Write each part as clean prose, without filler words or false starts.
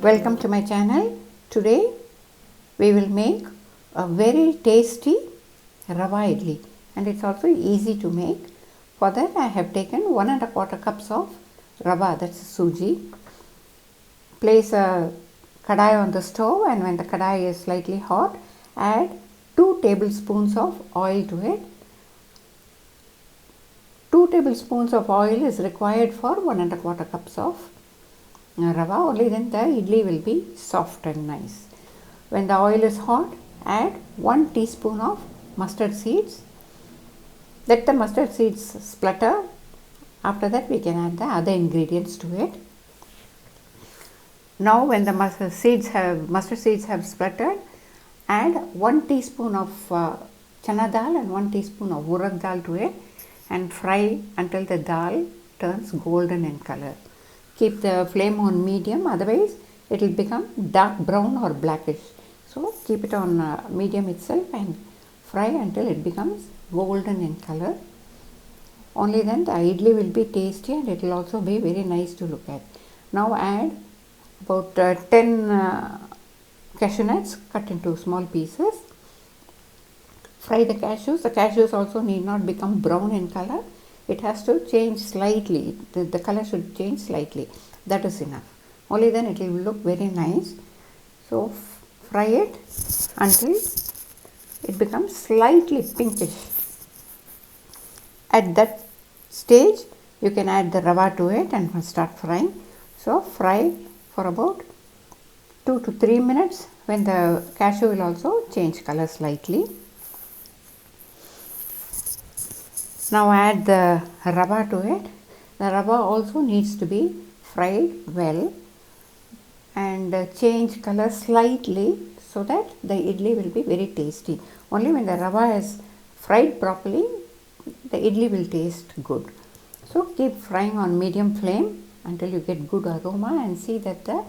Welcome to my channel. Today we will make a very tasty Rava idli, and it's also easy to make. For that I have taken 1¼ cups of Rava, that's suji. Place a kadai on the stove, and when the kadai is slightly hot, add 2 tablespoons of oil to it. 2 tablespoons of oil is required for 1¼ cups of Rava, only then the idli will be soft and nice. When the oil is hot, add 1 teaspoon of mustard seeds. Let the mustard seeds splutter. After that we can add the other ingredients to it. Now when the mustard seeds have spluttered, add 1 teaspoon of Channa dal and 1 teaspoon of Urad dal to it, and fry until the dal turns golden in color. Keep the flame on medium, otherwise it will become dark brown or blackish. So keep it on medium itself and fry until it becomes golden in color. Only then the idli will be tasty and it will also be very nice to look at. Now add about 10 cashew nuts cut into small pieces. Fry the cashews. The cashews also need not become brown in color. It has to change slightly. The color should change slightly. That is enough. Only then it will look very nice. So fry it until it becomes slightly pinkish. At that stage, you can add the Rava to it and start frying. So fry for about 2 to 3 minutes, when the cashew will also change color slightly. Now add the Rava to it. The Rava also needs to be fried well and change color slightly, so that the idli will be very tasty. Only when the Rava is fried properly, the idli will taste good. So keep frying on medium flame until you get good aroma and see that the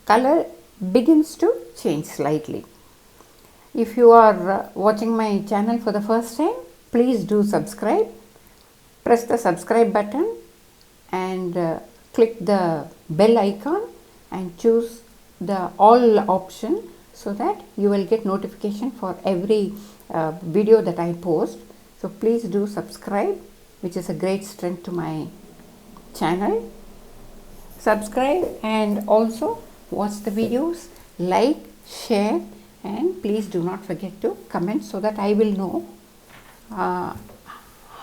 color begins to change slightly. If you are watching my channel for the first time, please do subscribe. Press the subscribe button and click the bell icon and choose the all option, so that you will get notification for every video that I post. So please do subscribe, which is a great strength to my channel. Subscribe and also watch the videos, like, share, and please do not forget to comment, so that I will know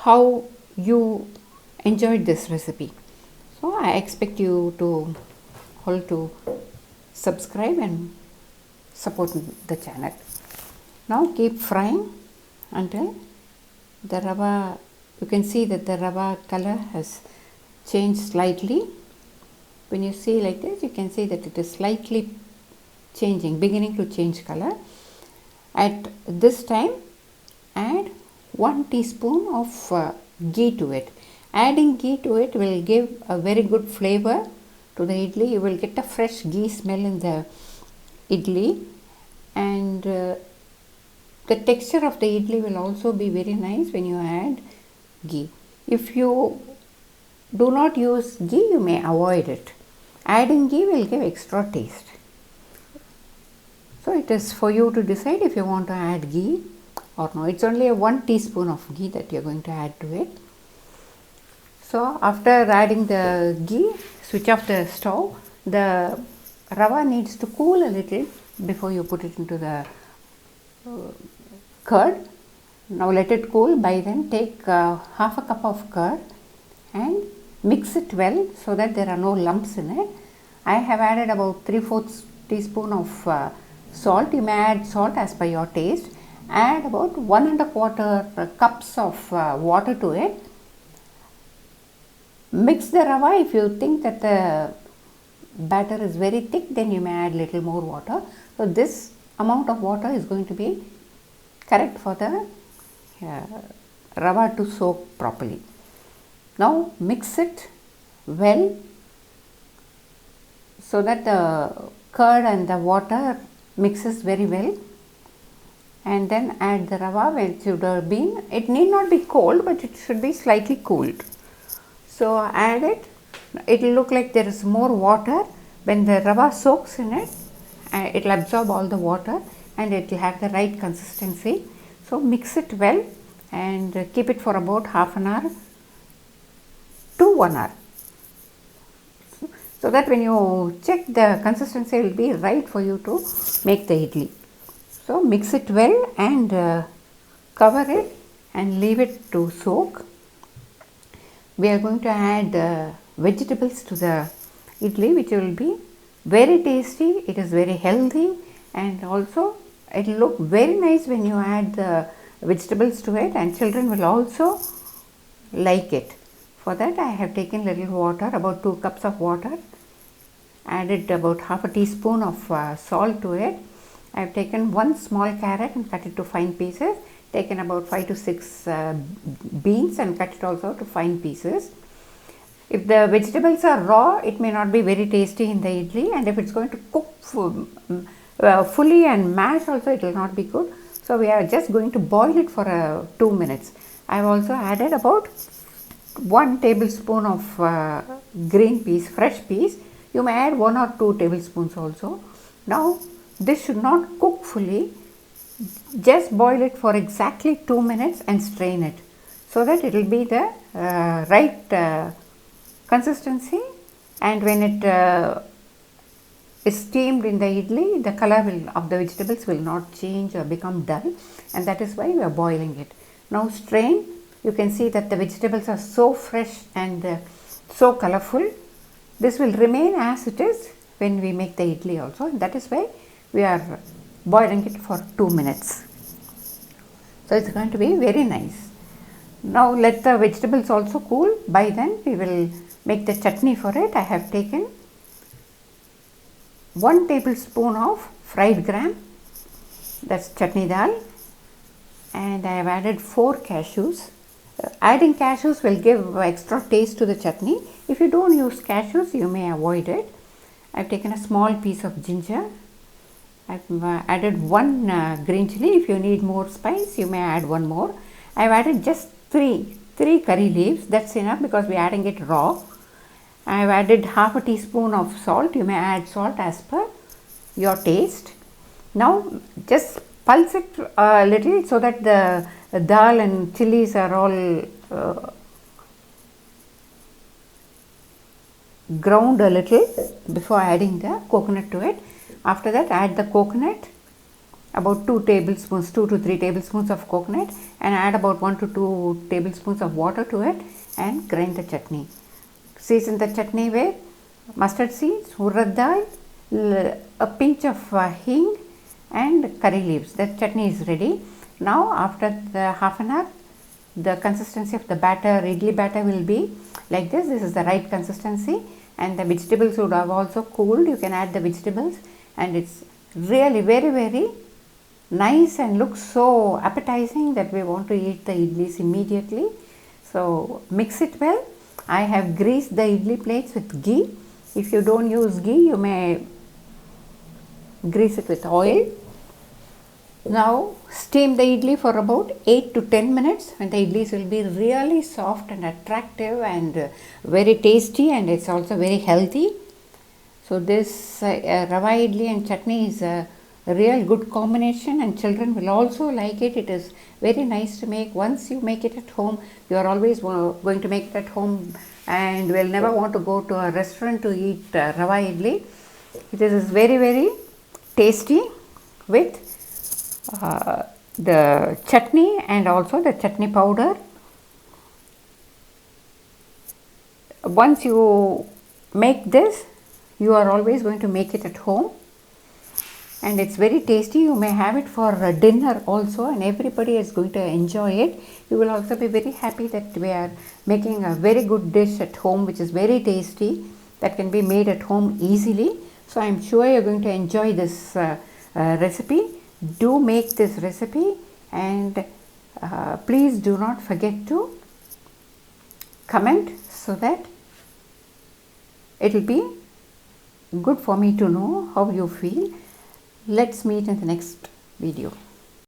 how you enjoyed this recipe. So I expect you to all to subscribe and support the channel. Now keep frying until the Rava, you can see that the Rava color has changed slightly. When you see like this, you can see that it is slightly changing, beginning to change color. At this time, add 1 teaspoon of ghee to it. Adding ghee to it will give a very good flavor to the idli. You will get a fresh ghee smell in the idli, and the texture of the idli will also be very nice when you add ghee. If you do not use ghee, you may avoid it. Adding ghee will give extra taste. So it is for you to decide if you want to add ghee or no. It's only 1 teaspoon of ghee that you are going to add to it. So after adding the ghee, switch off the stove. The Rava needs to cool a little before you put it into the curd. Now let it cool. By then take ½ cup of curd and mix it well, so that there are no lumps in it. I have added about 3/4 teaspoon of salt. You may add salt as per your taste. Add about 1¼ cups of water to it. Mix the Rava. If you think that the batter is very thick, then you may add little more water. So this amount of water is going to be correct for the Rava to soak properly. Now mix it well, so that the curd and the water mixes very well, and then add the Rava, which should have been, it need not be cold, but it should be slightly cooled. So add it. It will look like there is more water, when the rava soaks in it, it will absorb all the water and it will have the right consistency. So mix it well and keep it for about half an hour to 1 hour, so that when you check, the consistency will be right for you to make the idli. So mix it well and cover it and leave it to soak. We are going to add vegetables to the idli, which will be very tasty. It is very healthy, and also it will look very nice when you add the vegetables to it, and children will also like it. For that, I have taken little water, about 2 cups of water, added about half a teaspoon of salt to it. I have taken 1 small carrot and cut it to fine pieces, taken about 5 to 6 beans and cut it also to fine pieces. If the vegetables are raw, it may not be very tasty in the idli, and if it's going to cook fully and mash also, it will not be good. So we are just going to boil it for 2 minutes. I have also added about 1 tablespoon of green peas, fresh peas. You may add 1 or 2 tablespoons also. Now this should not cook fully. Just boil it for exactly 2 minutes and strain it, so that it will be the right consistency, and when it is steamed in the idli, the color of the vegetables will not change or become dull, and that is why we are boiling it. Now strain. You can see that the vegetables are so fresh and so colorful. This will remain as it is when we make the idli also, and that is why we are boiling it for 2 minutes. So it's going to be very nice. Now let the vegetables also cool. By then we will make the chutney for it. I have taken 1 tablespoon of fried gram, that's chutney dal, and I have added 4 cashews. Adding cashews will give extra taste to the chutney. If you don't use cashews, you may avoid it. I have taken a small piece of ginger. I have added 1 green chili. If you need more spice, you may add 1 more. I have added just 3 curry leaves. That's enough because we are adding it raw. I have added half a teaspoon of salt. You may add salt as per your taste. Now just pulse it a little so that the dal and chilies are all ground a little before adding the coconut to it. After that, add the coconut, about 2 tablespoons, 2 to 3 tablespoons of coconut, and add about 1 to 2 tablespoons of water to it and grind the chutney. Season the chutney with mustard seeds, urad dal, a pinch of hing and curry leaves. The chutney is ready. Now after the half an hour, the consistency of the batter, idli batter, will be like this. This is the right consistency, and the vegetables would have also cooled. You can add the vegetables, and it's really very nice and looks so appetizing that we want to eat the idlis immediately. So mix it well. I have greased the idli plates with ghee. If you don't use ghee, you may grease it with oil. Now steam the idli for about 8 to 10 minutes, and the idlis will be really soft and attractive and very tasty, and it's also very healthy. So this rava idli and chutney is a real good combination, and children will also like it. It is very nice to make. Once you make it at home, you are always going to make it at home and will never want to go to a restaurant to eat rava idli. It is very tasty with the chutney and also the chutney powder. Once you make this, you are always going to make it at home, and it's very tasty. You may have it for dinner also, and everybody is going to enjoy it. You will also be very happy that we are making a very good dish at home, which is very tasty, that can be made at home easily. So I am sure you are going to enjoy this recipe. Do make this recipe, and please do not forget to comment, so that it will be good for me to know how you feel. Let's meet in the next video.